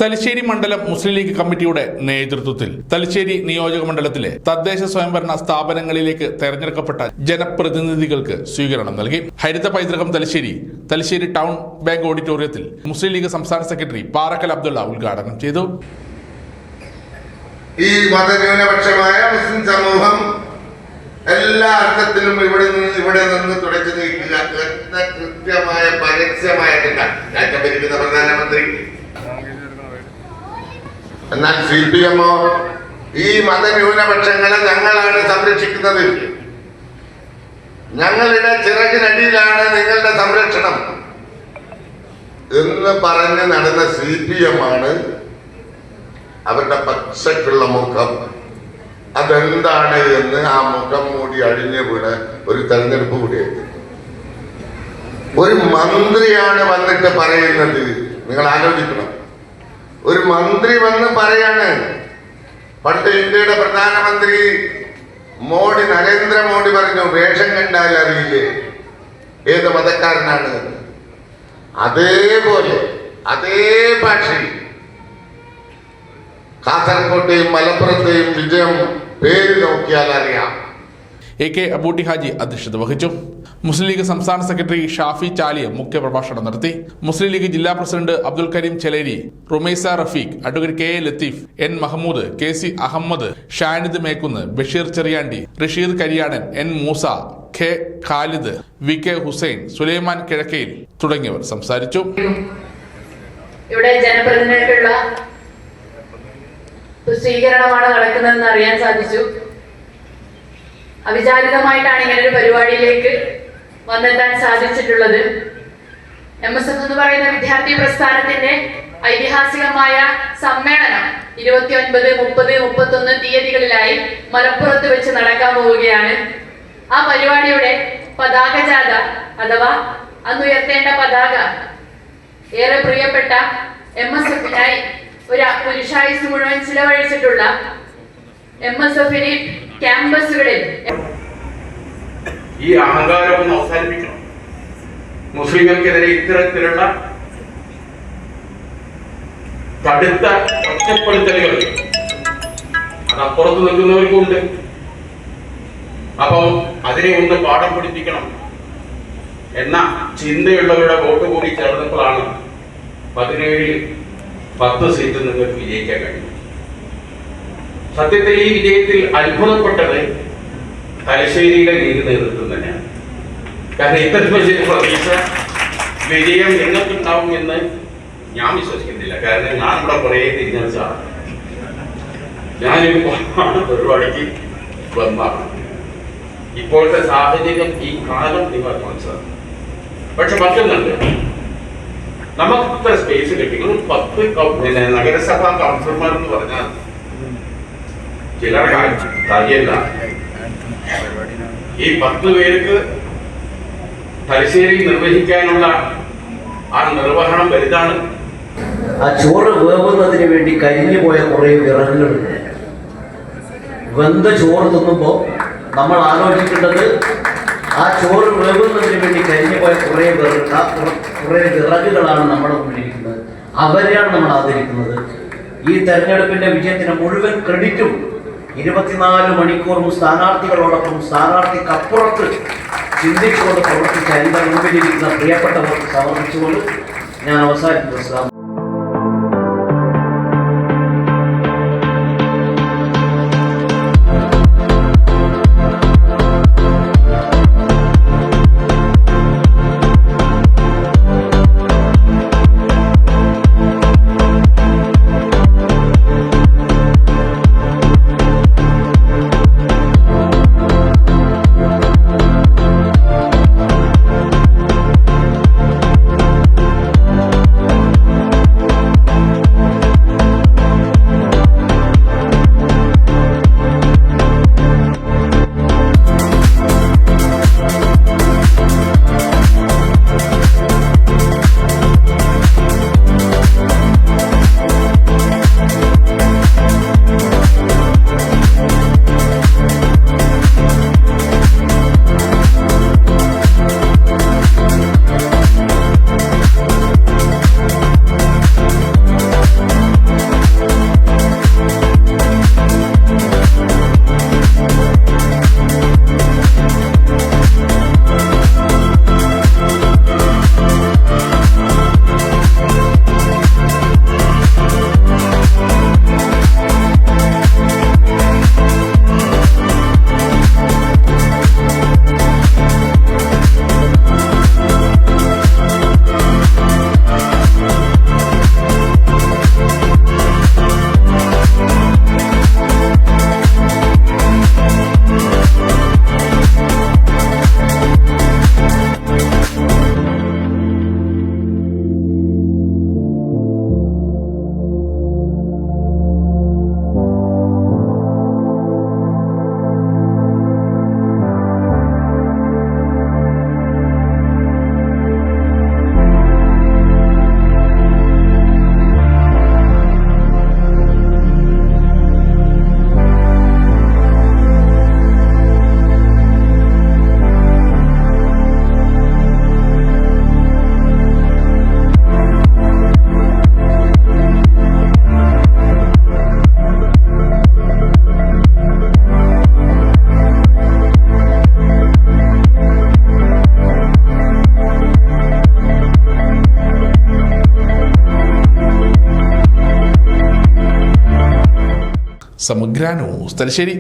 തലശ്ശേരി മണ്ഡലം മുസ്ലിം ലീഗ് കമ്മിറ്റിയുടെ നേതൃത്വത്തിൽ തലശ്ശേരി നിയോജക മണ്ഡലത്തിലെ തദ്ദേശ സ്വയംഭരണ സ്ഥാപനങ്ങളിലേക്ക് തെരഞ്ഞെടുക്കപ്പെട്ട ജനപ്രതിനിധികൾക്ക് സ്വീകരണം നൽകി. ഹരിത പൈതൃകം തലശ്ശേരി ടൗൺ ബാങ്ക് ഓഡിറ്റോറിയത്തിൽ മുസ്ലിം ലീഗ് സംസ്ഥാന സെക്രട്ടറി പാറക്കൽ അബ്ദുള്ള ഉദ്ഘാടനം ചെയ്തു. ഈ മതന്യൂനപക്ഷമായ മുസ്ലിം സമൂഹം എല്ലാ അർത്ഥത്തിലും ഇവിടെ നിന്ന് തുടച്ചു നീക്കുക എന്ന കൃത്യമായ പരസ്യമായിട്ടില്ല രാജ്യം ഭരിക്കുന്ന പ്രധാനമന്ത്രി. എന്നാൽ CPM ഈ മതന്യൂനപക്ഷങ്ങളെ ഞങ്ങളാണ് സംരക്ഷിക്കുന്നത്, ഞങ്ങളുടെ ചിറകിനടിയിലാണ് നിങ്ങളുടെ സംരക്ഷണം എന്ന് പറഞ്ഞ് നടന്ന CPM ആണ് അവരുടെ പച്ചക്കുള്ള മുഖം അതെന്താണ് എന്ന് ആ മുഖം മൂടി അഴിഞ്ഞു വീണ് ഒരു തെരഞ്ഞെടുപ്പ് കൂടിയായിരുന്നു. ഒരു മന്ത്രിയാണ് വന്നിട്ട് പറയുന്നത്. നിങ്ങൾ ആലോചിക്കണം, ഒരു മന്ത്രി വന്ന് പറയാണ്. പണ്ട് ഇന്ത്യയുടെ പ്രധാനമന്ത്രി നരേന്ദ്രമോദി പറഞ്ഞു, വേഷം കണ്ടാൽ അറിയില്ലേ ഏത് മതക്കാരനാണ്. അതേപോലെ അതേ ഭാഷയിൽ കാസർകോട്ടെയും മലപ്പുറത്തെയും വിജയം പേര് നോക്കിയാൽ അറിയാം. AK അബൂട്ടി ഹാജി അധ്യക്ഷത വഹിച്ചു. മുസ്ലിം ലീഗ് സംസ്ഥാന സെക്രട്ടറി ഷാഫി ചാലിയ മുഖ്യപ്രഭാഷണം നടത്തി. മുസ്ലിം ലീഗ് ജില്ലാ president Abdul Kareem Cheleri, Rumaisa Rafeeq, advocate KA Latheef, N Mahamood, KC Ahammed, Shanid Mekkunnu, Basheer Cheriyandi, Rasheed Kariyadan, N Moosa, K Khalid, VK Hussain, Sulaiman Kizhakkayil തുടങ്ങിയവർ സംസാരിച്ചു. ഇവിടെ ജനപ്രതിനിധികളുള്ള സ്വീകരണമാണ് നടക്കുന്നതെന്ന് അറിയാൻ സാധിച്ചു. അവിചാരിതമായിട്ടാണ് ഇങ്ങനെ ഒരു പരിപാടിയിലേക്ക് വന്നെത്താൻ സാധിച്ചിട്ടുള്ളത്. MSF എന്ന് പറയുന്ന വിദ്യാർത്ഥി പ്രസ്ഥാനത്തിന്റെ ഐതിഹാസികമായ സമ്മേളനം 29, 30, 31 തീയതികളിലായി മലപ്പുറത്ത് വെച്ച് നടക്കാൻ പോവുകയാണ്. ആ പരിപാടിയുടെ പതാക ജാഥ അഥവാ അന്ന് ഉയർത്തേണ്ട പതാക ഏറെ പ്രിയപ്പെട്ട MSF-നായി ഒരു പുരുഷായുസ് മുഴുവൻ ചിലവഴിച്ചിട്ടുള്ള MSF-ന് ക്യാമ്പസുകളിൽ ഈ അഹങ്കാരം ഒന്ന് അവസാനിപ്പിക്കണം. മുസ്ലിങ്ങൾക്കെതിരെ ഇത്തരത്തിലുള്ള കടുത്ത ഒറ്റപ്പെടുത്തലുകൾ അതപ്പുറത്ത് നിൽക്കുന്നവർക്കുണ്ട്. അപ്പം അതിനെ ഒന്ന് പാഠം പഠിപ്പിക്കണം എന്ന ചിന്തയുള്ളവരുടെ വോട്ട് കൂടി ചേർന്നപ്പോഴാണ് 17-ൽ 10 സീറ്റ് നിങ്ങൾക്ക് വിജയിക്കാൻ കഴിയും. സത്യത്തിൽ ഈ വിജയത്തിൽ അത്ഭുതപ്പെട്ടത് തലശ്ശേരിയിലെ ലീഗ് നേതൃത്വം തന്നെയാണ്. കാരണം ഇത്രയും വലിയ പ്രതീക്ഷ വിജയം നിങ്ങൾക്കുണ്ടാവും എന്ന് ഞാൻ വിശ്വസിക്കുന്നില്ല. കാരണം ഞാൻ ഇവിടെ കുറേ തിരിഞ്ഞാണ്, ഞാനൊരു പരിപാടിക്ക് വന്നാണ്. ഇപ്പോഴത്തെ സാഹചര്യം ഈ കാലം നിങ്ങൾ മനസ്സിലാക്കും. പക്ഷെ മറ്റൊന്നുണ്ട്, നമുക്ക് ഇത്ര സ്പേസ് കിട്ടി. 10 നഗരസഭാ കൗൺസിലർമാർ എന്ന് പറഞ്ഞാൽ ചിലർ കാര്യമല്ല. ഈ 10 പേർക്ക് തലശ്ശേരി നിർവഹിക്കാനുള്ള ആ നിർവഹണം വലുതാണ്. ആ ചോറ് വേവുന്നതിന് വേണ്ടി കരിഞ്ഞു പോയ കുറേ വിറകുകളുണ്ട്. വെന്ത ചോറ് തിന്നുമ്പോൾ നമ്മൾ ആലോചിക്കേണ്ടത് ആ ചോറ് വേവുന്നതിന് വേണ്ടി കരിഞ്ഞു പോയ കുറേ വിറകുകളാണ് നമ്മുടെ മുന്നിലിരിക്കുന്നത്. അവരെയാണ് നമ്മൾ ആദരിക്കുന്നത്. ഈ തെരഞ്ഞെടുപ്പിന്റെ വിജയത്തിന് മുഴുവൻ ക്രെഡിറ്റും 24 മണിക്കൂറും സ്ഥാനാർത്ഥികളോടൊപ്പം സ്ഥാനാർത്ഥിക്കപ്പുറത്ത് ചിന്തിച്ചുകൊണ്ട് പ്രവർത്തിച്ച എൻ്റെ മുമ്പിലിരിക്കുന്ന പ്രിയപ്പെട്ടവർക്ക് സമർപ്പിച്ചുകൊണ്ട് ഞാൻ അവസാനിപ്പിച്ചു. സമഗ്ര ന്യൂസ് തലശ്ശേരി.